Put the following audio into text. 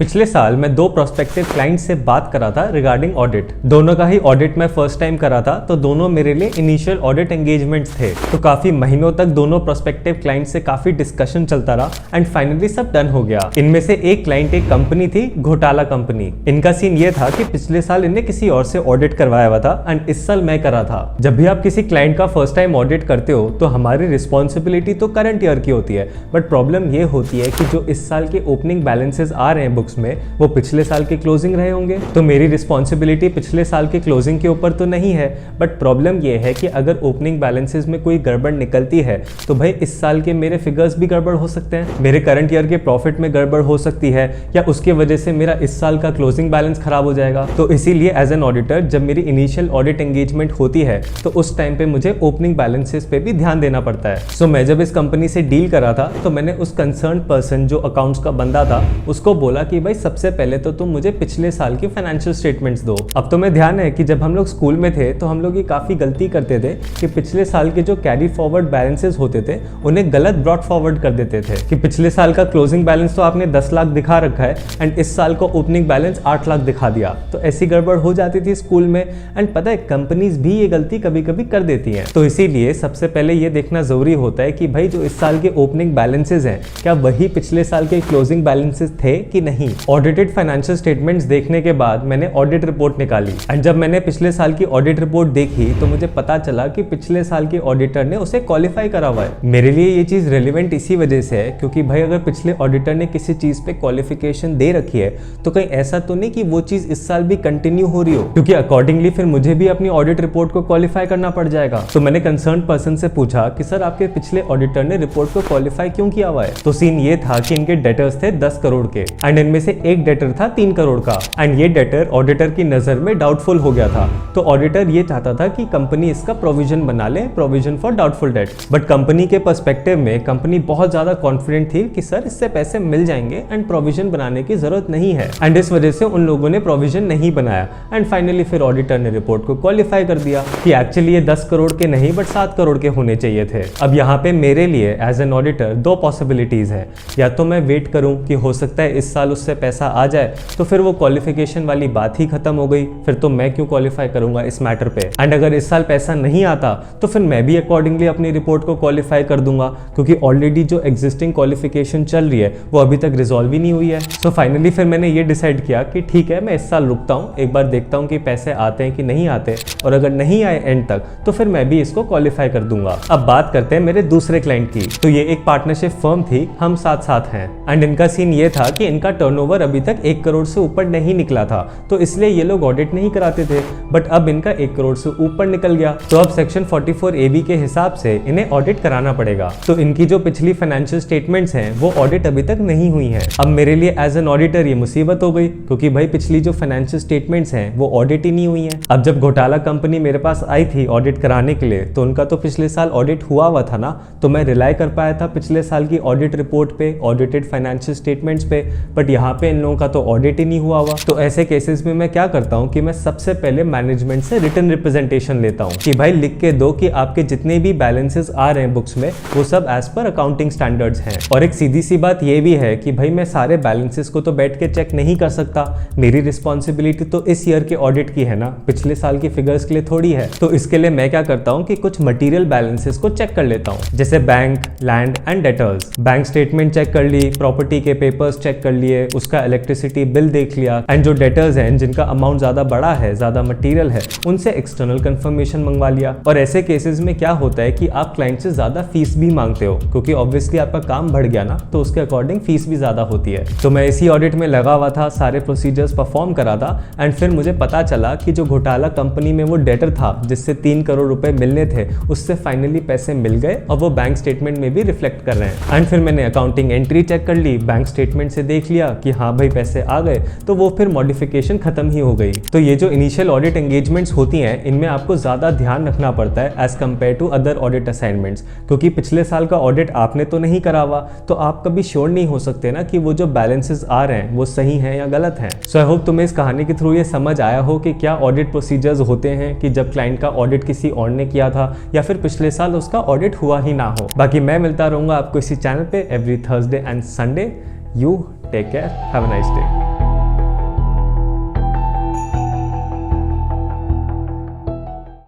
पिछले साल मैं दो प्रोस्पेक्टिव क्लाइंट से बात करा था रिगार्डिंग ऑडिट। दोनों का ही ऑडिट मैं फर्स्ट टाइम करा था, तो दोनों मेरे लिए इनिशियल ऑडिट एंगेजमेंट्स थे। तो काफी महीनों तक दोनों प्रोस्पेक्टिव क्लाइंट से काफी डिस्कशन चलता रहा एंड फाइनली सब डन हो गया। इनमें से एक क्लाइंट एक कंपनी थी, घोटाला कंपनी। इनका सीन ये था कि पिछले साल इन्हें किसी और से ऑडिट करवाया हुआ था एंड इस साल मैं करा था। जब भी आप किसी क्लाइंट का फर्स्ट टाइम ऑडिट करते हो तो हमारी रिस्पॉन्सिबिलिटी तो करंट ईयर की होती है, बट प्रॉब्लम ये होती है कि जो इस साल के ओपनिंग बैलेंसेस आ रहे हैं बुक्स में वो पिछले साल के क्लोजिंग रहे होंगे। तो मेरी रिस्पॉन्सिबिलिटी पिछले साल के क्लोजिंग के ऊपर तो नहीं है, बट प्रॉब्लम ये है कि अगर ओपनिंग बैलेंसेस में कोई गड़बड़ निकलती है तो भाई इस साल के मेरे फिगर्स भी गड़बड़ हो सकते हैं, मेरे करंट ईयर के प्रॉफिट में गड़बड़ हो सकती है, या उसके वजह से मेरा इस साल का क्लोजिंग बैलेंस खराब हो जाएगा। तो इसीलिए एज एन ऑडिटर जब मेरी इनिशियल ऑडिट एंगेजमेंट होती है तो उस टाइम पे मुझे ओपनिंग बैलेंसेस पे भी ध्यान देना पड़ता है। सो मैं जब इस कंपनी से डील करा था तो मैंने उस कंसर्न पर्सन जो अकाउंट्स का बंदा था उसको बोला कि भाई सबसे पहले तो तुम मुझे पिछले साल की फाइनेंशियल स्टेटमेंट्स दो। अब तो मैं ध्यान है कि जब हम लोग स्कूल में थे तो हम लोग ये काफी गलती करते थे कि पिछले साल के जो कैरी फॉरवर्ड बैलेंसेस होते थे उन्हें गलत ब्रॉट फॉरवर्ड कर देते थे कि पिछले साल का क्लोजिंग बैलेंस तो आपने 10 लाख दिखा रखा है एंड इस साल को ओपनिंग बैलेंस 8 लाख दिखा दिया। तो ऐसी गड़बड़ हो जाती थी स्कूल में एंड पता है कंपनीज भी ये गलती कभी कभी कर देती हैं। तो इसीलिए सबसे पहले ये देखना जरूरी होता है कि भाई जो इस साल के ओपनिंग बैलेंसेस हैं क्या वही पिछले साल के क्लोजिंग बैलेंसेस थे कि नहीं। ऑडिटेड फाइनेंशियल स्टेटमेंट्स देखने के बाद मैंने ऑडिट रिपोर्ट निकाली एंड जब मैंने पिछले साल की ऑडिट रिपोर्ट देखी तो मुझे पता चला कि पिछले साल के ऑडिटर ने उसे क्वालिफाई करा हुआ है। मेरे लिए ये चीज रेलिवेंट इसी वजह से है क्योंकि भाई अगर पिछले ऑडिटर ने किसी चीज पे क्वालिफिकेशन दे रखी है तो कहीं ऐसा तो नहीं कि वो चीज इस साल भी कंटिन्यू हो रही हो, क्योंकि अकॉर्डिंगली फिर मुझे भी अपनी ऑडिट रिपोर्ट को क्वालिफाई करना पड़ जाएगा। तो मैंने कंसर्न पर्सन से पूछा कि सर आपके पिछले ऑडिटर ने रिपोर्ट को क्वालिफाई क्यों किया हुआ है। तो सीन ये था कि इनके डेटर्स थे 10 करोड़ के एंड इनमें से एक डेटर था 3 करोड़ का एंड ये डेटर ऑडिटर की नजर में डाउटफुल हो गया था। तो ऑडिटर ये चाहता था कि कंपनी इसका प्रोविजन बना ले, provision for doubtful debt. But company के पर्सपेक्टिव में कंपनी बहुत ज्यादा कॉन्फिडेंट थी कि सर इससे पैसे मिल जाएंगे एंड प्रोविजन बनाने की जरूरत नहीं है एंड इस वजह से उन लोगों ने प्रोविजन नहीं बनाया एंड फाइनली फिर ऑडिटर ने रिपोर्ट को क्वालिफाई कर दिया कि एक्चुअली ये 10 करोड़ के नहीं बट 7 करोड़ के होने चाहिए थे। अब यहाँ पे मेरे लिए एज एन ऑडिटर दो पॉसिबिलिटीज है, या तो मैं वेट करूं कि हो सकता है इस साल उससे पैसा आ जाए तो फिर वो क्वालिफिकेशन वाली बात ही खत्म हो गई, फिर तो मैं क्यों क्वालिफाई करूंगा इस मैटर पे। एंड अगर इस साल पैसा नहीं आता तो फिर मैं भी अकॉर्डिंगली अपनी रिपोर्ट को क्वालिफाई कर दूंगा क्योंकि ऑलरेडी जो एग्जिस्टिंग क्वालिफिकेशन चल रही है वो अभी तक रिजॉल्व ही नहीं हुई है। सो फाइनली फिर मैंने ये डिसाइड किया कि ठीक है मैं इस साल रुकता हूँ, एक बार देखता हूँ कि पैसे आते हैं कि नहीं आते, और अगर नहीं आए एंड तक तो फिर मैं भी इसको क्वालिफाई कर दूंगा। अब बात करते हैं मेरे दूसरे क्लाइंट की। तो ये एक पार्टनरशिप फर्म थी, हम साथ साथ हैं एंड इनका सीन ये था कि इनका टर्नओवर अभी तक 1 करोड़ से ऊपर नहीं निकला था, तो इसलिए ये लोग ऑडिट नहीं कराते थे, बट अब इनका 1 करोड़ से ऊपर निकल गया तो अब सेक्शन 44 AB के हिसाब से इन्हें ऑडिट कराना पड़ेगा। तो इनकी जो पिछली फाइनेंशियल स्टेटमेंट्स हैं वो ऑडिट अभी तक नहीं हुई हैं। अब मेरे लिए एज एन ऑडिटर ये मुसीबत हो गई क्योंकि भाई पिछली जो फाइनेंशियल स्टेटमेंट्स हैं वो ऑडिट ही नहीं हुई हैं। अब जब घोटाला कंपनी मेरे पास आई थी ऑडिट कराने के लिए तो उनका तो पिछले साल ऑडिट हुआ था ना, तो मैं रिलाई कर पाया था पिछले साल की ऑडिट रिपोर्ट पे, ऑडिटेड फाइनेंशियल स्टेटमेंट्स पे, बट यहाँ पे इन लोगों का तो ऑडिट ही नहीं हुआ। तो ऐसे केसेस में मैं क्या करता हूँ कि मैं सबसे पहले मैनेजमेंट से रिटन रिप्रेजेंटेशन लेता हूँ कि भाई लिख के दो कि आपके जितने भी बैलेंसेस आ रहे हैं बुक्स में वो सब एज पर अकाउंटिंग स्टैंडर्ड्स हैं। और एक सीधी सी बात ये भी है कि भाई मैं सारे बैलेंसेस को तो बैठ के चेक नहीं कर सकता, मेरी रिस्पॉन्सिबिलिटी तो इस ईयर के ऑडिट की है ना, पिछले साल की फिगर्स के लिए थोड़ी है। तो इसके लिए मैं क्या करता हूँ कि कुछ मटेरियल बैलेंसेस को चेक कर लेता हूँ, जैसे bank, land and debtors. Bank statement check कर ली, प्रॉपर्टी के पेपर्स चेक कर लिए, उसका इलेक्ट्रिसिटी बिल देख लिया एंड जो डेटर्स हैं जिनका अमाउंट ज्यादा बड़ा है, ज्यादा मटेरियल है, उनसे एक्सटर्नल कंफर्मेशन मंगवा लिया। और ऐसे केसेस में क्या होता है कि आप क्लाइंट से ज्यादा फीस भी मांगते हो क्योंकि ऑब्वियसली आपका काम बढ़ गया ना, तो उसके अकॉर्डिंग फीस भी ज्यादा होती है। तो मैं इसी ऑडिट में लगा हुआ था, सारे प्रोसीजर्स परफॉर्म करा था एंड फिर मुझे पता चला कि जो घोटाला कंपनी में वो डेटर था जिससे 3 करोड़ रुपए मिलने थे उससे फाइनली पैसे मिल गए और वो बैंक स्टेटमेंट में भी रिफ्लेक्ट कर रहे हैं। एंड फिर मैंने अकाउंटिंग एंट्री चेक कर ली, बैंक स्टेटमेंट से देख लिया कि हाँ भाई पैसे आ गए, तो वो फिर मॉडिफिकेशन खत्म ही हो गई। तो ये जो इनिशियल ऑडिट एंगेजमेंट्स होती हैं इनमें आपको ज्यादा ध्यान रखना पड़ता है as compare to other audit assignments, क्योंकि पिछले साल का ऑडिट आपने तो नहीं करा हुआ तो आप कभी श्योर नहीं हो सकते ना कि वो जो बैलेंसेस आ रहे हैं वो सही हैं या गलत हैं। सो आई होप तुम्हें इस कहानी के थ्रू ये समझ आया हो कि क्या ऑडिट प्रोसीजर्स होते हैं कि जब क्लाइंट का ऑडिट किसी और ने किया था या फिर पिछले साल उसका ऑडिट हुआ ही ना हो। बाकी मैं मिलता रहूंगा आपको इसी चैनल पे every Thursday and Sunday. You take care, have a nice day.